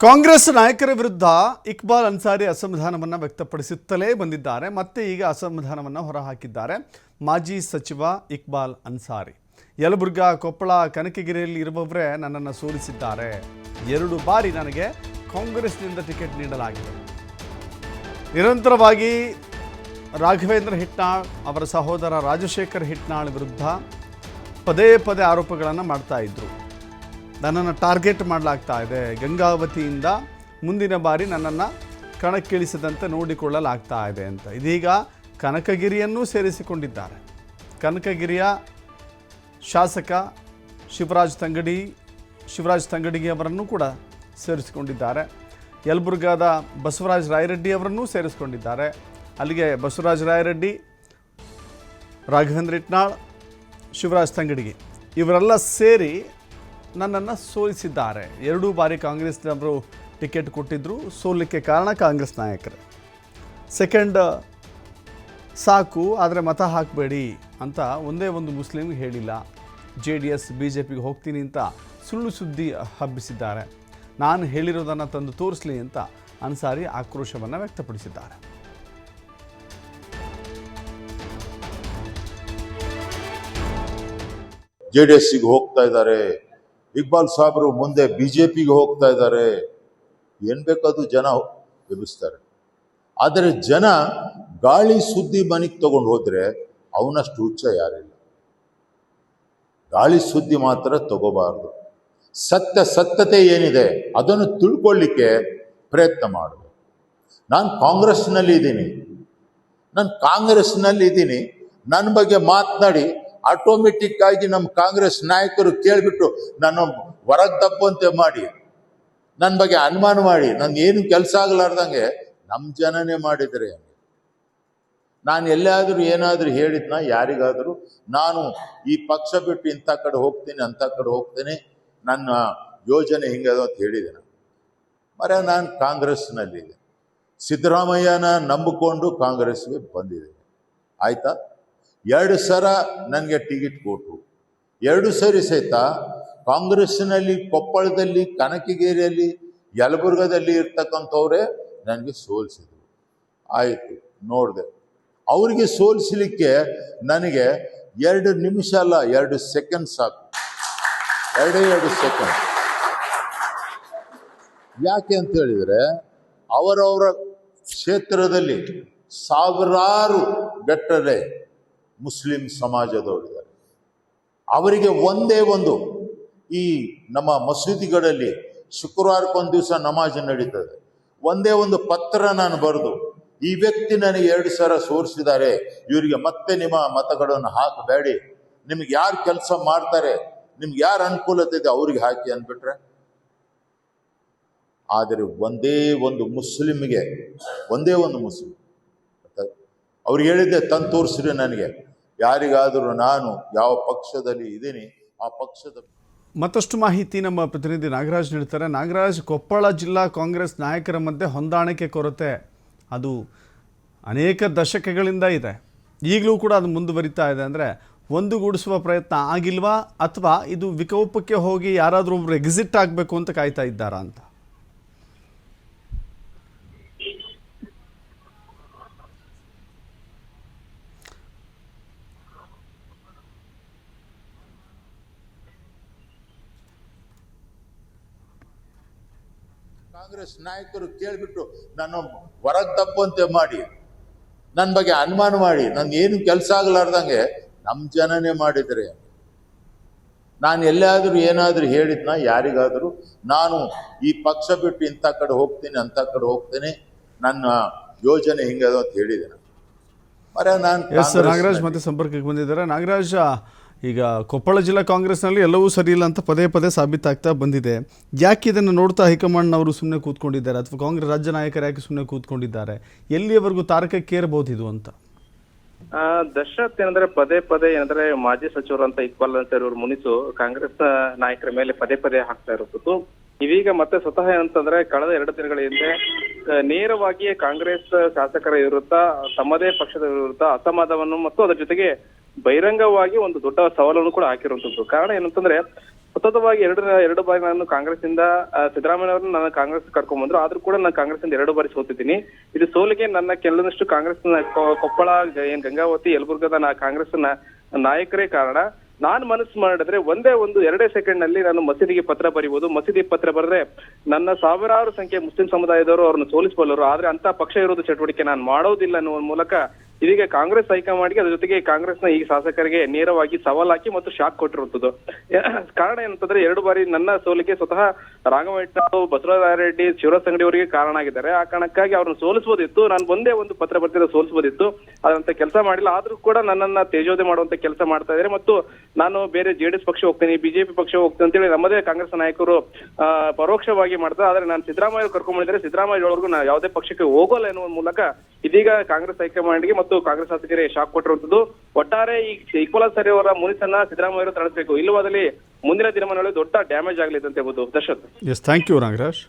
ಕಾಂಗ್ರೆಸ್ ನಾಯಕರ ವಿರುದ್ಧ ಇಕ್ಬಾಲ್ ಅನ್ಸಾರಿ ಅಸಮಾಧಾನವನ್ನು ವ್ಯಕ್ತಪಡಿಸುತ್ತಲೇ ಬಂದಿದ್ದಾರೆ. ಮತ್ತೆ ಈಗ ಅಸಮಾಧಾನವನ್ನು ಹೊರಹಾಕಿದ್ದಾರೆ ಮಾಜಿ ಸಚಿವ ಇಕ್ಬಾಲ್ ಅನ್ಸಾರಿ. ಯಲಬುರ್ಗಾ, ಕೊಪ್ಪಳ, ಕನಕಗಿರಿಯಲ್ಲಿ ಇರುವವರೇ ನನ್ನನ್ನು ಸೋಲಿಸಿದ್ದಾರೆ. 2 ಬಾರಿ ನನಗೆ ಕಾಂಗ್ರೆಸ್ನಿಂದ ಟಿಕೆಟ್ ನೀಡಲಾಗಿದೆ. ನಿರಂತರವಾಗಿ ರಾಘವೇಂದ್ರ ಹಿಟ್ನಾಳ್ ಅವರ ಸಹೋದರ ರಾಜಶೇಖರ್ ಹಿಟ್ನಾಳ್ ವಿರುದ್ಧ ಪದೇ ಪದೇ ಆರೋಪಗಳನ್ನು ಮಾಡ್ತಾ ಇದ್ರು. ನನ್ನನ್ನು ಟಾರ್ಗೆಟ್ ಮಾಡಲಾಗ್ತಾ ಇದೆ, ಗಂಗಾವತಿಯಿಂದ ಮುಂದಿನ ಬಾರಿ ನನ್ನನ್ನು ಕಣಕ್ಕಿಳಿಸದಂತೆ ನೋಡಿಕೊಳ್ಳಲಾಗ್ತಾ ಇದೆ ಅಂತ. ಇದೀಗ ಕನಕಗಿರಿಯನ್ನೂ ಸೇರಿಸಿಕೊಂಡಿದ್ದಾರೆ. ಕನಕಗಿರಿಯ ಶಾಸಕ ಶಿವರಾಜ್ ತಂಗಡಿಗೆ ಅವರನ್ನು ಕೂಡ ಸೇರಿಸಿಕೊಂಡಿದ್ದಾರೆ. ಯಲಬುರ್ಗಾದ ಬಸವರಾಜ ರಾಯರೆಡ್ಡಿ ಅವರನ್ನೂ ಸೇರಿಸಿಕೊಂಡಿದ್ದಾರೆ. ಅಲ್ಲಿಗೆ ಬಸವರಾಜ ರಾಯರೆಡ್ಡಿ, ರಾಘವೇಂದ್ರ ಹಿಟ್ನಾಳ್, ಶಿವರಾಜ್ ತಂಗಡಿಗೆ ಇವರೆಲ್ಲ ಸೇರಿ ನನ್ನನ್ನು ಸೋಲಿಸಿದ್ದಾರೆ. 2 ಬಾರಿ ಕಾಂಗ್ರೆಸ್ನವರು ಟಿಕೆಟ್ ಕೊಟ್ಟಿದ್ದರು. ಸೋಲಿಕ್ಕೆ ಕಾರಣ ಕಾಂಗ್ರೆಸ್ ನಾಯಕರೇ. ಸೆಕೆಂಡ್ ಸಾಕು, ಆದರೆ ಮತ ಹಾಕಬೇಡಿ ಅಂತ ಒಂದೇ ಒಂದು ಮುಸ್ಲಿಮ್ಗೆ ಹೇಳಿಲ್ಲ. JDS BJPಗೆ ಹೋಗ್ತೀನಿ ಅಂತ ಸುಳ್ಳು ಸುದ್ದಿ ಹಬ್ಬಿಸಿದ್ದಾರೆ. ನಾನು ಹೇಳಿರೋದನ್ನು ತಂದು ತೋರಿಸಲಿ ಅಂತ ಅನ್ಸಾರಿ ಆಕ್ರೋಶವನ್ನು ವ್ಯಕ್ತಪಡಿಸಿದ್ದಾರೆ. JDSಗೆ ಹೋಗ್ತಾ ಇದ್ದಾರೆ, ಇಕ್ಬಾಲ್ ಸಾಹೇಬರು ಮುಂದೆ BJPಗೆ ಹೋಗ್ತಾ ಇದ್ದಾರೆ. ಏನ್ ಬೇಕಾದ್ರೂ ಜನ ಎಬ್ಬಿಸ್ತಾರೆ. ಆದರೆ ಜನ ಗಾಳಿ ಸುದ್ದಿ ಮನೆಗೆ ತಗೊಂಡು ಹೋದ್ರೆ ಅವನಷ್ಟು ಹುಚ್ಚ ಯಾರಿಲ್ಲ. ಗಾಳಿ ಸುದ್ದಿ ಮಾತ್ರ ತಗೋಬಾರ್ದು. ಸತ್ಯತೆ ಏನಿದೆ ಅದನ್ನು ತಿಳ್ಕೊಳ್ಳಿಕ್ಕೆ ಪ್ರಯತ್ನ ಮಾಡಬೇಕು. ನಾನು ಕಾಂಗ್ರೆಸ್ನಲ್ಲಿ ಇದ್ದೀನಿ. ನನ್ನ ಬಗ್ಗೆ ಮಾತನಾಡಿ ಆಟೋಮೆಟಿಕ್ ಆಗಿ ನಮ್ಮ ಕಾಂಗ್ರೆಸ್ ನಾಯಕರು ಕೇಳಿಬಿಟ್ಟು ನಾನು ಹೊರಗೆ ತಪ್ಪುವಂತೆ ಮಾಡಿ, ನನ್ನ ಬಗ್ಗೆ ಅನುಮಾನ ಮಾಡಿ, ನನ್ಗೆ ಏನು ಕೆಲಸ ಆಗಲಾರ್ದಂಗೆ ನಮ್ಮ ಜನನೇ ಮಾಡಿದರೆ. ನಾನು ಎಲ್ಲಾದರೂ ಏನಾದರೂ ಹೇಳಿದ್ನ ಯಾರಿಗಾದರೂ, ನಾನು ಈ ಪಕ್ಷ ಬಿಟ್ಟು ಇಂಥ ಕಡೆ ಹೋಗ್ತೀನಿ, ಅಂಥ ಕಡೆ ಹೋಗ್ತೀನಿ, ನನ್ನ ಯೋಜನೆ ಹಿಂಗದು ಅಂತ ಹೇಳಿದ್ದೇನೆ. ನಾನು ಕಾಂಗ್ರೆಸ್ನಲ್ಲಿದೆ. ಸಿದ್ದರಾಮಯ್ಯನ ನಂಬಿಕೊಂಡು ಕಾಂಗ್ರೆಸ್ಗೆ ಬಂದಿದ್ದೇನೆ. ಆಯ್ತಾ? 2 ಸಲ ನನಗೆ ಟಿಕೆಟ್ ಕೊಟ್ಟರು. 2 ಸರಿ ಸಹಿತ ಕಾಂಗ್ರೆಸ್ನಲ್ಲಿ ಕೊಪ್ಪಳದಲ್ಲಿ, ಕನಕಗಿರಿಯಲ್ಲಿ, ಯಲಬುರ್ಗದಲ್ಲಿ ಇರ್ತಕ್ಕಂಥವ್ರೆ ನನಗೆ ಸೋಲಿಸಿದ್ರು. ಆಯಿತು, ನೋಡಿದೆ. ಅವರಿಗೆ ಸೋಲಿಸಲಿಕ್ಕೆ ನನಗೆ 2 ನಿಮಿಷ ಅಲ್ಲ, 2 ಸೆಕೆಂಡ್ ಸಾಕು. 2 ಸೆಕೆಂಡ್. ಯಾಕೆ ಅಂತ ಹೇಳಿದರೆ, ಅವರವರ ಕ್ಷೇತ್ರದಲ್ಲಿ ಸಾವಿರಾರು ಗಟ್ಟಲೆ ಮುಸ್ಲಿಂ ಸಮಾಜದವರಿದ್ದಾರೆ. ಅವರಿಗೆ ಒಂದೇ ಒಂದು, ಈ ನಮ್ಮ ಮಸೀದಿಗಳಲ್ಲಿ ಶುಕ್ರವಾರಕ್ಕೊಂದು ದಿವಸ ನಮಾಜ್ ನಡೀತದೆ. ಒಂದೇ ಒಂದು ಪತ್ರ ನಾನು ಬರೆದು, ಈ ವ್ಯಕ್ತಿ ನನಗೆ 2 ಸಲ ಸೋರಿಸಿದ್ದಾರೆ, ಇವರಿಗೆ ಮತ್ತೆ ನಿಮ್ಮ ಮತಗಳನ್ನು ಹಾಕಬೇಡಿ, ನಿಮ್ಗೆ ಯಾರು ಕೆಲಸ ಮಾಡ್ತಾರೆ, ನಿಮ್ಗೆ ಯಾರು ಅನುಕೂಲತೆ ಇದೆ ಅವ್ರಿಗೆ ಹಾಕಿ ಅಂದ್ಬಿಟ್ರೆ. ಆದರೆ ಒಂದೇ ಒಂದು ಮುಸ್ಲಿಮ್ಗೆ ಅವ್ರಿಗೆ ಹೇಳಿದ್ದೆ, ತಂದು ತೋರಿಸ್ರಿ ನನಗೆ, ಯಾರಿಗಾದರೂ ನಾನು ಯಾವ ಪಕ್ಷದಲ್ಲಿ ಇದ್ದೀನಿ ಆ ಪಕ್ಷದ. ಮತ್ತಷ್ಟು ಮಾಹಿತಿ ನಮ್ಮ ಪ್ರತಿನಿಧಿ ನಾಗರಾಜ್ ನೀಡ್ತಾರೆ. ನಾಗರಾಜ್, ಕೊಪ್ಪಳ ಜಿಲ್ಲಾ ಕಾಂಗ್ರೆಸ್ ನಾಯಕರ ಮಧ್ಯೆ ಹೊಂದಾಣಿಕೆ ಕೊರತೆ ಅದು ಅನೇಕ ದಶಕಗಳಿಂದ ಇದೆ. ಈಗಲೂ ಕೂಡ ಅದು ಮುಂದುವರಿತಾ ಇದೆ. ಅಂದರೆ ಒಂದುಗೂಡಿಸುವ ಪ್ರಯತ್ನ ಆಗಿಲ್ವಾ, ಅಥವಾ ಇದು ವಿಕೋಪಕ್ಕೆ ಹೋಗಿ ಯಾರಾದರೂ ಒಬ್ರು ಎಕ್ಸಿಟ್ ಆಗಬೇಕು ಅಂತ ಕಾಯ್ತಾ ಇದ್ದಾರಾ ಅಂತ? ಕಾಂಗ್ರೆಸ್ ನಾಯಕರು ಕೇಳಿಬಿಟ್ಟು ನಾನು ಹೊರಗೆ ತಪ್ಪುವಂತೆ ಮಾಡಿ, ನನ್ನ ಬಗ್ಗೆ ಅನುಮಾನ ಮಾಡಿ, ನನ್ಗೆ ಏನು ಕೆಲಸ ಆಗಲಾರ್ದಂಗೆ ನಮ್ಮ ಜನನೇ ಮಾಡಿದರೆ. ನಾನು ಎಲ್ಲಾದರೂ ಏನಾದರೂ ಹೇಳಿದ್ನ ಯಾರಿಗಾದರೂ, ನಾನು ಈ ಪಕ್ಷ ಬಿಟ್ಟು ಇಂಥ ಕಡೆ ಹೋಗ್ತೀನಿ, ಅಂಥ ಕಡೆ ಹೋಗ್ತೀನಿ, ನನ್ನ ಯೋಜನೆ ಹಿಂಗದು ಅಂತ ಹೇಳಿದ್ದೇನೆ. ನಾಗರಾಜ್ ಮತ್ತೆ ಸಂಪರ್ಕಕ್ಕೆ ಬಂದಿದ್ದಾರೆ. ನಾಗರಾಜ್, ಈಗ ಕೊಪ್ಪಳ ಜಿಲ್ಲಾ ಕಾಂಗ್ರೆಸ್ನಲ್ಲಿ ಎಲ್ಲವೂ ಸರಿ ಇಲ್ಲ ಅಂತ ಪದೇ ಪದೇ ಸಾಬೀತಾಗ್ತಾ ಬಂದಿದೆ. ಯಾಕೆ ಇದನ್ನು ನೋಡ್ತಾ ಹೈಕಮಾಂಡ್ನವರು ಸುಮ್ಮನೆ ಕೂತ್ಕೊಂಡಿದ್ದಾರೆ, ಅಥವಾ ಕಾಂಗ್ರೆಸ್ ರಾಜ್ಯ ನಾಯಕರು ಯಾಕೆ ಸುಮ್ಮನೆ ಕೂತ್ಕೊಂಡಿದ್ದಾರೆ? ಎಲ್ಲಿಯವರೆಗೂ ತಾರಕಕ್ಕೇರಬಹುದು ಇದು ಅಂತ? ದಶರಥ್ ಏನಂದ್ರೆ ಪದೇ ಏನಂದ್ರೆ ಮಾಜಿ ಸಚಿವರು ಅಂತ ಇಕ್ಬಾಲ್ ಅನ್ಸಾರಿ ಅವರು ಮುನಿಸು ಕಾಂಗ್ರೆಸ್ ನಾಯಕರ ಮೇಲೆ ಪದೇ ಹಾಕ್ತಾ ಇರುವುದು. ಇದೀಗ ಮತ್ತೆ ಸ್ವತಃ ಏನಂತಂದ್ರೆ ಕಳೆದ 2 ದಿನಗಳ ಹಿಂದೆ ನೇರವಾಗಿ ಕಾಂಗ್ರೆಸ್ ಶಾಸಕರ ವಿರುದ್ಧ, ತಮ್ಮದೇ ಪಕ್ಷದ ವಿರುದ್ಧ ಅಸಮಾಧಾನವನ್ನು ಮತ್ತು ಅದರ ಜೊತೆಗೆ ಬಹಿರಂಗವಾಗಿ ಒಂದು ದೊಡ್ಡ ಸವಾಲನ್ನು ಕೂಡ ಹಾಕಿರುವಂತದ್ದು. ಕಾರಣ ಏನಂತಂದ್ರೆ ಸತತವಾಗಿ ಎರಡು ಬಾರಿ ನಾನು ಕಾಂಗ್ರೆಸ್ ಇಂದ ಸಿದ್ದರಾಮಯ್ಯ ಅವರನ್ನ ನಾನು ಕಾಂಗ್ರೆಸ್ ಕರ್ಕೊಂಡ್ ಬಂದ್ರು, ಆದ್ರೂ ಕೂಡ ನಾನು ಕಾಂಗ್ರೆಸ್ ಇಂದ 2 ಬಾರಿ ಸೋತಿದ್ದೀನಿ. ಇದು ಸೋಲಿಗೆ ನನ್ನ ಕೆಲವೊಂದಿಷ್ಟು ಕಾಂಗ್ರೆಸ್ ಕೊಪ್ಪಳ, ಏನ್ ಗಂಗಾವತಿ, ಯಲಬುರ್ಗದ ಕಾಂಗ್ರೆಸ್ ನಾಯಕರೇ ಕಾರಣ. ನಾನು ಮನಸ್ಸು ಮಾಡಿದ್ರೆ ಒಂದೇ 2 ಸೆಕೆಂಡ್ ನಲ್ಲಿ ನಾನು ಮಸೀದಿಗೆ ಪತ್ರ ಬರೀಬಹುದು. ಮಸೀದಿ ಪತ್ರ ಬರೆದ್ರೆ ನನ್ನ ಸಾವಿರಾರು ಸಂಖ್ಯೆ ಮುಸ್ಲಿಂ ಸಮುದಾಯದವರು ಅವ್ರನ್ನ ಸೋಲಿಸಬಲ್ಲರು. ಆದ್ರೆ ಅಂತ ಪಕ್ಷ ವಿರೋಧ ಚಟುವಟಿಕೆ ನಾನು ಮಾಡೋದಿಲ್ಲ ಅನ್ನುವ ಮೂಲಕ ಇದೀಗ ಕಾಂಗ್ರೆಸ್ ಹೈಕಮಾಂಡ್ಗೆ, ಅದ್ರ ಜೊತೆಗೆ ಕಾಂಗ್ರೆಸ್ನ ಈ ಶಾಸಕರಿಗೆ ನೇರವಾಗಿ ಸವಾಲ್ ಹಾಕಿ ಮತ್ತು ಶಾಕ್ ಕೊಟ್ಟಿರುವಂತದ್ದು. ಕಾರಣ ಏನಂತಂದ್ರೆ 2 ಬಾರಿ ನನ್ನ ಸೋಲಿಗೆ ಸ್ವತಃ ರಾಘವೇಂದ್ರ, ಬಸವರಾಜ ರೆಡ್ಡಿ, ಶಿವರಾಜ್ ಸಂಗಡಿ ಅವರಿಗೆ ಕಾರಣ ಆಗಿದ್ದಾರೆ. ಆ ಕಾರಣಕ್ಕಾಗಿ ಅವ್ರನ್ನ ಸೋಲಿಸಬಹುದಿತ್ತು. ನಾನು ಒಂದೇ ಒಂದು ಪತ್ರ ಬರ್ತಿದ್ದ ಸೋಲಿಸಬಹುದಿತ್ತು, ಅದಂತ ಕೆಲಸ ಮಾಡಿಲ್ಲ. ಆದ್ರೂ ಕೂಡ ನನ್ನನ್ನ ತೇಜೋದೆ ಮಾಡುವಂತ ಕೆಲಸ ಮಾಡ್ತಾ ಇದ್ದಾರೆ. ಮತ್ತು ನಾನು ಬೇರೆ JDS ಪಕ್ಷ ಹೋಗ್ತೀನಿ, ಬಿಜೆಪಿ ಪಕ್ಷ ಹೋಗ್ತೀನಿ ಅಂತೇಳಿ ನಮ್ಮದೇ ಕಾಂಗ್ರೆಸ್ ನಾಯಕರು ಪರೋಕ್ಷವಾಗಿ ಮಾಡ್ತಾರೆ. ಆದ್ರೆ ನಾನು ಸಿದ್ದರಾಮಯ್ಯ ಕರ್ಕೊಂಡ್ಬಂದಿದ್ದಾರೆ, ಸಿದ್ದರಾಮಯ್ಯ ಅವರಿಗೂ ನಾನು ಯಾವುದೇ ಪಕ್ಷಕ್ಕೆ ಹೋಗೋಲ್ಲ ಎನ್ನುವ ಮೂಲಕ ಇದೀಗ ಕಾಂಗ್ರೆಸ್ ಹೈಕಮಾಂಡ್ಗೆ ಮತ್ತು ಕಾಂಗ್ರೆಸ್ ಶಾಸಕರಿಗೆ ಶಾಕ್ ಕೊಟ್ಟಿರುವಂತದ್ದು. ಒಟ್ಟಾರೆ ಈ ಇಕ್ಬಾಲ್ ಸರಿ ಅವರ ಮುನಿಸನ್ನ ಸಿದ್ದರಾಮಯ್ಯ ಅವರು ತಡೆಸಬೇಕು, ಇಲ್ಲವಾದಲ್ಲಿ ಮುಂದಿನ ದಿನಮಾನಗಳಲ್ಲಿ ದೊಡ್ಡ ಡ್ಯಾಮೇಜ್ ಆಗಲಿದೆ ಅಂತ ಹೇಳ್ಬೋದು. Darshan. Yes, thank you Nagaraj.